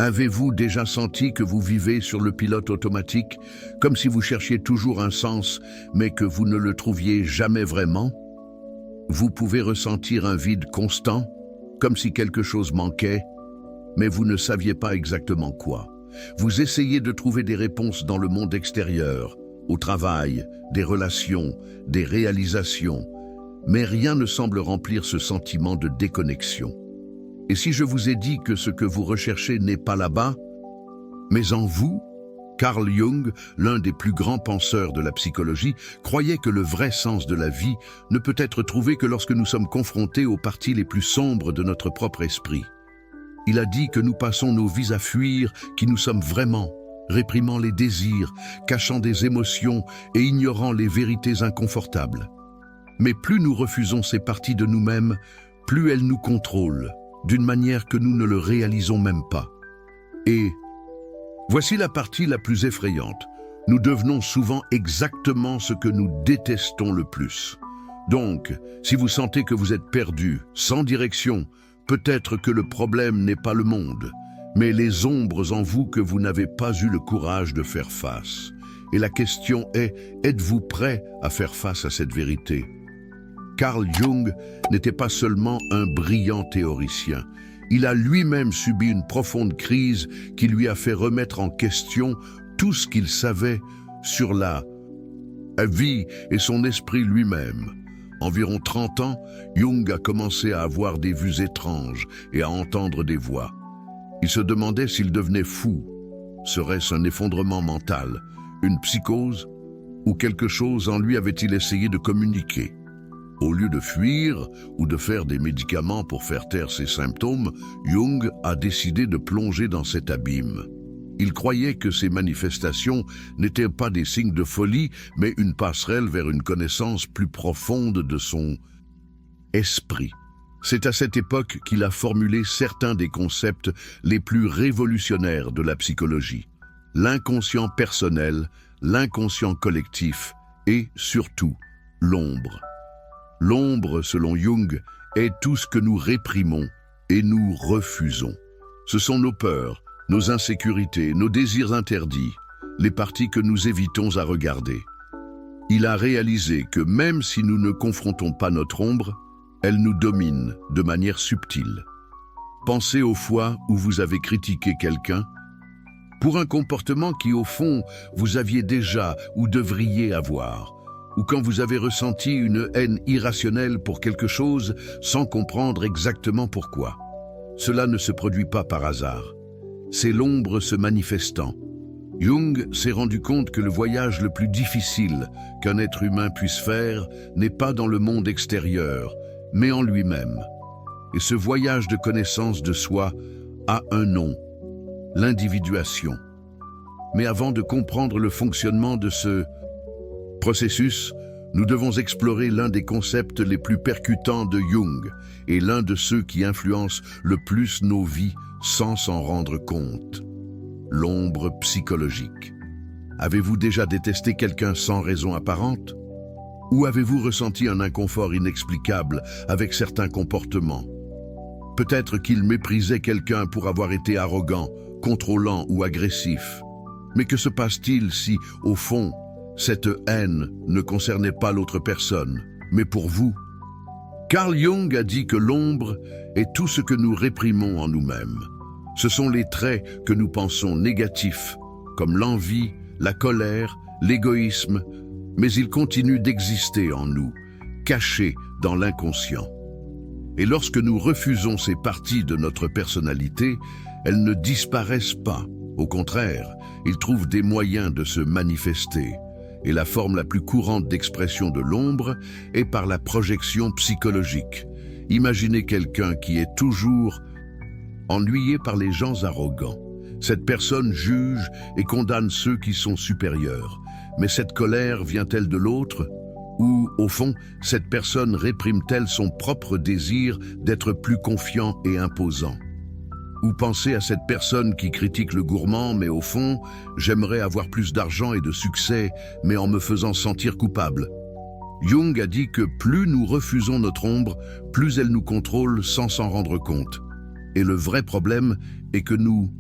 Avez-vous déjà senti que vous vivez sur le pilote automatique, comme si vous cherchiez toujours un sens, mais que vous ne le trouviez jamais vraiment? Vous pouvez ressentir un vide constant, comme si quelque chose manquait, mais vous ne saviez pas exactement quoi. Vous essayez de trouver des réponses dans le monde extérieur, au travail, des relations, des réalisations, mais rien ne semble remplir ce sentiment de déconnexion. Et si je vous ai dit que ce que vous recherchez n'est pas là-bas, mais en vous, Carl Jung, l'un des plus grands penseurs de la psychologie, croyait que le vrai sens de la vie ne peut être trouvé que lorsque nous sommes confrontés aux parties les plus sombres de notre propre esprit. Il a dit que nous passons nos vies à fuir qui nous sommes vraiment, réprimant les désirs, cachant des émotions et ignorant les vérités inconfortables. Mais plus nous refusons ces parties de nous-mêmes, plus elles nous contrôlent, d'une manière que nous ne le réalisons même pas. Et voici la partie la plus effrayante. Nous devenons souvent exactement ce que nous détestons le plus. Donc, si vous sentez que vous êtes perdu, sans direction, peut-être que le problème n'est pas le monde, mais les ombres en vous que vous n'avez pas eu le courage de faire face. Et la question est, êtes-vous prêt à faire face à cette vérité? Carl Jung n'était pas seulement un brillant théoricien. Il a lui-même subi une profonde crise qui lui a fait remettre en question tout ce qu'il savait sur la vie et son esprit lui-même. Environ 30 ans, Jung a commencé à avoir des vues étranges et à entendre des voix. Il se demandait s'il devenait fou. Serait-ce un effondrement mental, une psychose, ou quelque chose en lui avait-il essayé de communiquer? Au lieu de fuir ou de faire des médicaments pour faire taire ses symptômes, Jung a décidé de plonger dans cet abîme. Il croyait que ces manifestations n'étaient pas des signes de folie, mais une passerelle vers une connaissance plus profonde de son esprit. C'est à cette époque qu'il a formulé certains des concepts les plus révolutionnaires de la psychologie. L'inconscient personnel, l'inconscient collectif et, surtout, l'ombre. L'ombre, selon Jung, est tout ce que nous réprimons et nous refusons. Ce sont nos peurs, nos insécurités, nos désirs interdits, les parties que nous évitons à regarder. Il a réalisé que même si nous ne confrontons pas notre ombre, elle nous domine de manière subtile. Pensez aux fois où vous avez critiqué quelqu'un pour un comportement qui, au fond, vous aviez déjà ou devriez avoir, ou quand vous avez ressenti une haine irrationnelle pour quelque chose sans comprendre exactement pourquoi. Cela ne se produit pas par hasard. C'est l'ombre se manifestant. Jung s'est rendu compte que le voyage le plus difficile qu'un être humain puisse faire n'est pas dans le monde extérieur, mais en lui-même. Et ce voyage de connaissance de soi a un nom, l'individuation. Mais avant de comprendre le fonctionnement de ce processus, nous devons explorer l'un des concepts les plus percutants de Jung et l'un de ceux qui influencent le plus nos vies sans s'en rendre compte. L'ombre psychologique. Avez-vous déjà détesté quelqu'un sans raison apparente? Ou avez-vous ressenti un inconfort inexplicable avec certains comportements? Peut-être qu'il méprisait quelqu'un pour avoir été arrogant, contrôlant ou agressif. Mais que se passe-t-il si, au fond, cette haine ne concernait pas l'autre personne, mais pour vous? Carl Jung a dit que l'ombre est tout ce que nous réprimons en nous-mêmes. Ce sont les traits que nous pensons négatifs, comme l'envie, la colère, l'égoïsme, mais ils continuent d'exister en nous, cachés dans l'inconscient. Et lorsque nous refusons ces parties de notre personnalité, elles ne disparaissent pas. Au contraire, ils trouvent des moyens de se manifester. Et la forme la plus courante d'expression de l'ombre est par la projection psychologique. Imaginez quelqu'un qui est toujours ennuyé par les gens arrogants. Cette personne juge et condamne ceux qui sont supérieurs. Mais cette colère vient-elle de l'autre? Ou, au fond, cette personne réprime-t-elle son propre désir d'être plus confiant et imposant? Ou pensez à cette personne qui critique le gourmand, mais au fond, j'aimerais avoir plus d'argent et de succès, mais en me faisant sentir coupable. Jung a dit que plus nous refusons notre ombre, plus elle nous contrôle sans s'en rendre compte. Et le vrai problème est que nous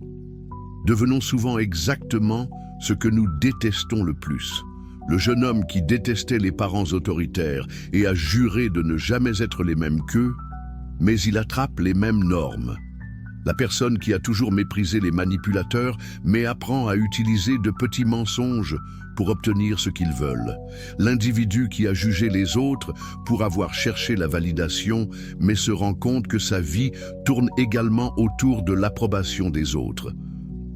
devenons souvent exactement ce que nous détestons le plus. Le jeune homme qui détestait les parents autoritaires et a juré de ne jamais être les mêmes qu'eux, mais il attrape les mêmes normes. La personne qui a toujours méprisé les manipulateurs, mais apprend à utiliser de petits mensonges pour obtenir ce qu'ils veulent. L'individu qui a jugé les autres pour avoir cherché la validation, mais se rend compte que sa vie tourne également autour de l'approbation des autres.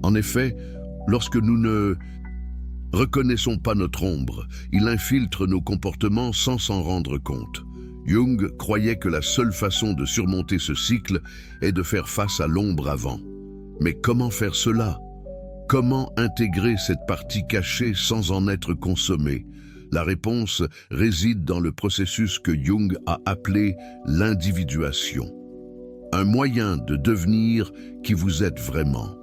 En effet, lorsque nous ne reconnaissons pas notre ombre, il infiltre nos comportements sans s'en rendre compte. Jung croyait que la seule façon de surmonter ce cycle est de faire face à l'ombre avant. Mais comment faire cela? Comment intégrer cette partie cachée sans en être consommée? La réponse réside dans le processus que Jung a appelé l'individuation. Un moyen de devenir qui vous êtes vraiment.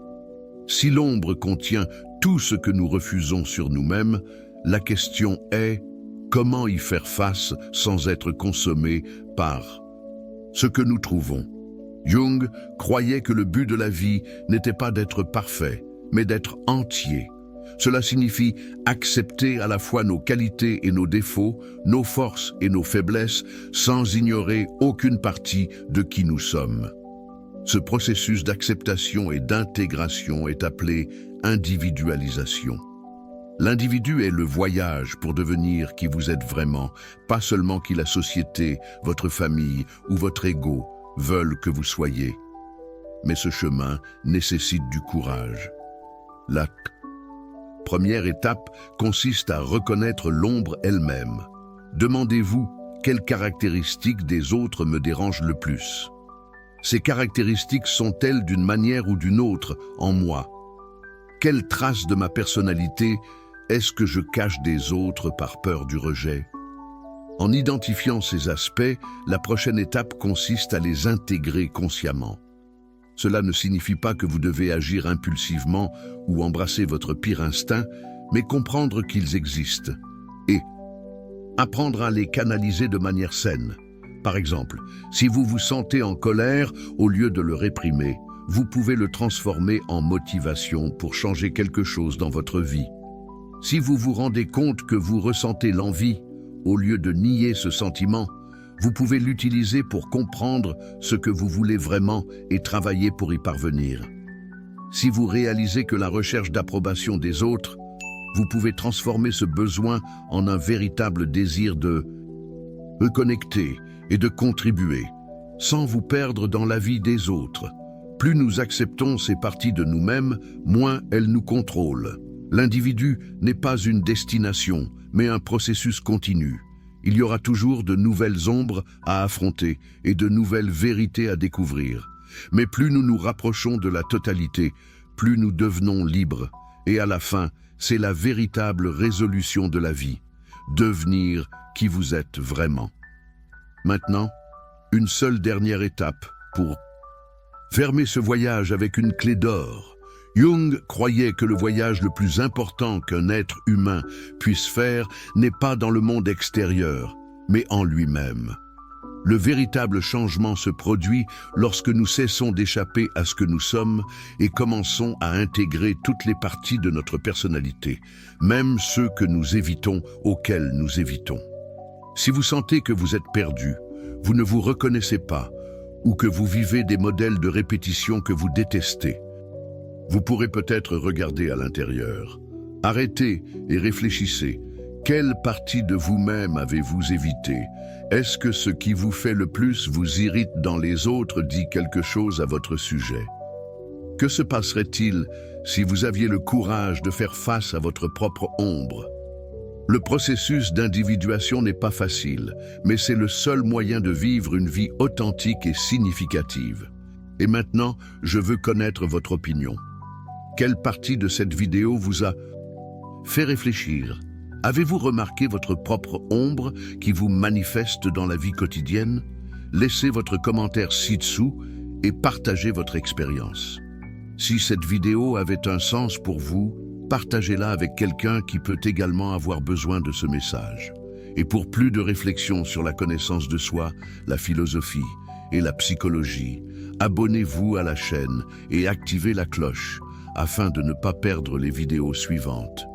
Si l'ombre contient tout ce que nous refusons sur nous-mêmes, la question est: comment y faire face sans être consommé par ce que nous trouvons? Jung croyait que le but de la vie n'était pas d'être parfait, mais d'être entier. Cela signifie accepter à la fois nos qualités et nos défauts, nos forces et nos faiblesses, sans ignorer aucune partie de qui nous sommes. Ce processus d'acceptation et d'intégration est appelé individualisation. L'individu est le voyage pour devenir qui vous êtes vraiment, pas seulement qui la société, votre famille ou votre ego veulent que vous soyez. Mais ce chemin nécessite du courage. La première étape consiste à reconnaître l'ombre elle-même. Demandez-vous quelles caractéristiques des autres me dérangent le plus. Ces caractéristiques sont-elles d'une manière ou d'une autre en moi? Quelles traces de ma personnalité est-ce que je cache des autres par peur du rejet? En identifiant ces aspects, la prochaine étape consiste à les intégrer consciemment. Cela ne signifie pas que vous devez agir impulsivement ou embrasser votre pire instinct, mais comprendre qu'ils existent et apprendre à les canaliser de manière saine. Par exemple, si vous vous sentez en colère, au lieu de le réprimer, vous pouvez le transformer en motivation pour changer quelque chose dans votre vie. Si vous vous rendez compte que vous ressentez l'envie, au lieu de nier ce sentiment, vous pouvez l'utiliser pour comprendre ce que vous voulez vraiment et travailler pour y parvenir. Si vous réalisez que la recherche d'approbation des autres, vous pouvez transformer ce besoin en un véritable désir de me connecter et de contribuer, sans vous perdre dans la vie des autres. Plus nous acceptons ces parties de nous-mêmes, moins elles nous contrôlent. L'individu n'est pas une destination, mais un processus continu. Il y aura toujours de nouvelles ombres à affronter et de nouvelles vérités à découvrir. Mais plus nous nous rapprochons de la totalité, plus nous devenons libres. Et à la fin, c'est la véritable résolution de la vie. Devenir qui vous êtes vraiment. Maintenant, une seule dernière étape pour fermer ce voyage avec une clé d'or. Jung croyait que le voyage le plus important qu'un être humain puisse faire n'est pas dans le monde extérieur, mais en lui-même. Le véritable changement se produit lorsque nous cessons d'échapper à ce que nous sommes et commençons à intégrer toutes les parties de notre personnalité, même ceux que nous évitons, auxquels nous évitons. Si vous sentez que vous êtes perdu, vous ne vous reconnaissez pas, ou que vous vivez des modèles de répétition que vous détestez, vous pourrez peut-être regarder à l'intérieur. Arrêtez et réfléchissez. Quelle partie de vous-même avez-vous évité? Est-ce que ce qui vous fait le plus vous irrite dans les autres dit quelque chose à votre sujet? Que se passerait-il si vous aviez le courage de faire face à votre propre ombre? Le processus d'individuation n'est pas facile, mais c'est le seul moyen de vivre une vie authentique et significative. Et maintenant, je veux connaître votre opinion. Quelle partie de cette vidéo vous a fait réfléchir? Avez-vous remarqué votre propre ombre qui vous manifeste dans la vie quotidienne? Laissez votre commentaire ci-dessous et partagez votre expérience. Si cette vidéo avait un sens pour vous, partagez-la avec quelqu'un qui peut également avoir besoin de ce message. Et pour plus de réflexions sur la connaissance de soi, la philosophie et la psychologie, abonnez-vous à la chaîne et activez la cloche afin de ne pas perdre les vidéos suivantes.